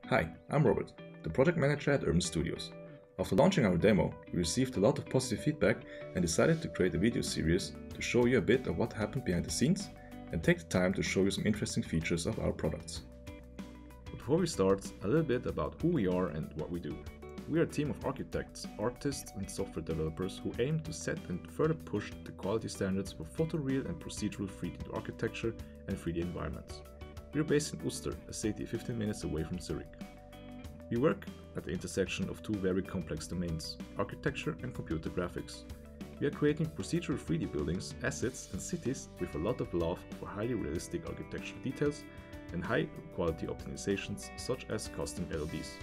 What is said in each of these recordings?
Hi, I'm Robert, the project manager at Urban Studios. After launching our demo, we received a lot of positive feedback and decided to create a video series to show you a bit of what happened behind the scenes and take the time to show you some interesting features of our products. But before we start, a little bit about who we are and what we do. We are a team of architects, artists and software developers who aim to set and further push the quality standards for photoreal and procedural 3D architecture and 3D environments. We are based in Uster, a city 15 minutes away from Zurich. We work at the intersection of two very complex domains, architecture and computer graphics. We are creating procedural 3D buildings, assets and cities with a lot of love for highly realistic architectural details and high quality optimizations such as custom LODs.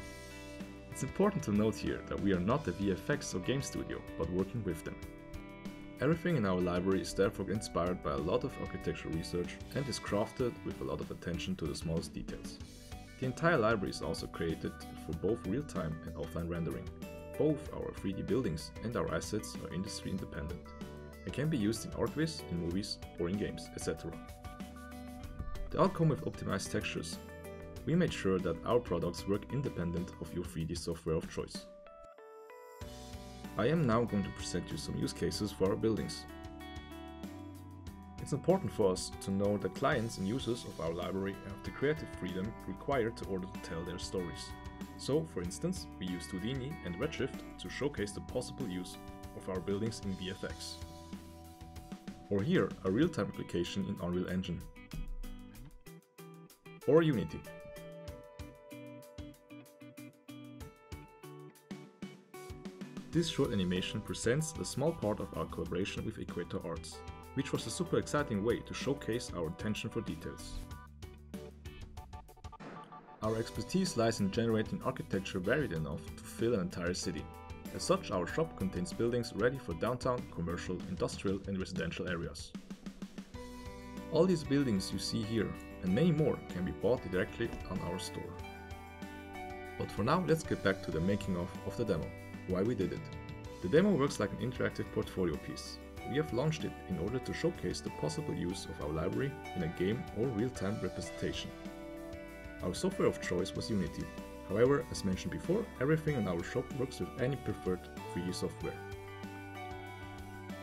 It's important to note here that we are not a VFX or game studio, but working with them. Everything in our library is therefore inspired by a lot of architectural research and is crafted with a lot of attention to the smallest details. The entire library is also created for both real-time and offline rendering. Both our 3D buildings and our assets are industry independent and can be used in ArchViz, in movies or in games, etc. They all come with optimized textures. We made sure that our products work independent of your 3D software of choice. I am now going to present you some use cases for our buildings. It's important for us to know that clients and users of our library have the creative freedom required in order to tell their stories. So, for instance, we use Houdini and Redshift to showcase the possible use of our buildings in VFX. Or here, a real-time application in Unreal Engine. Or Unity. This short animation presents a small part of our collaboration with Equator Arts, which was a super exciting way to showcase our attention for details. Our expertise lies in generating architecture varied enough to fill an entire city. As such, our shop contains buildings ready for downtown, commercial, industrial and residential areas. All these buildings you see here and many more can be bought directly on our store. But for now, let's get back to the making of the demo. Why we did it. The demo works like an interactive portfolio piece. We have launched it in order to showcase the possible use of our library in a game or real-time representation. Our software of choice was Unity. However, as mentioned before, everything in our shop works with any preferred 3D software.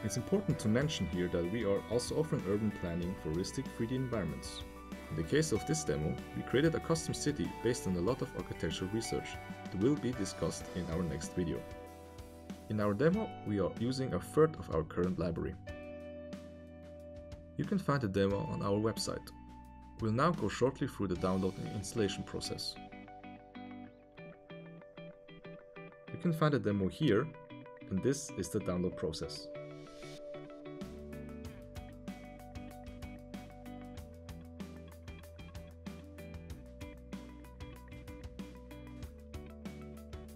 It's important to mention here that we are also offering urban planning for Rustic 3D environments. In the case of this demo, we created a custom city based on a lot of architectural research that will be discussed in our next video. In our demo, we are using a third of our current library. You can find the demo on our website. We'll now go shortly through the download and installation process. You can find the demo here, and this is the download process.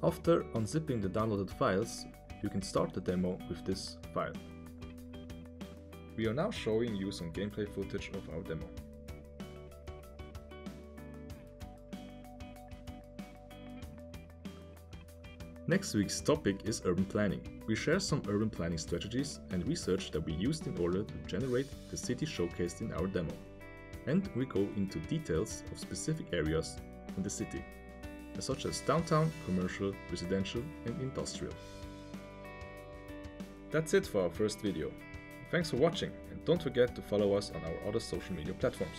After unzipping the downloaded files, you can start the demo with this file. We are now showing you some gameplay footage of our demo. Next week's topic is urban planning. We share some urban planning strategies and research that we used in order to generate the city showcased in our demo. And we go into details of specific areas in the city, such as downtown, commercial, residential and industrial. That's it for our first video. Thanks for watching and don't forget to follow us on our other social media platforms.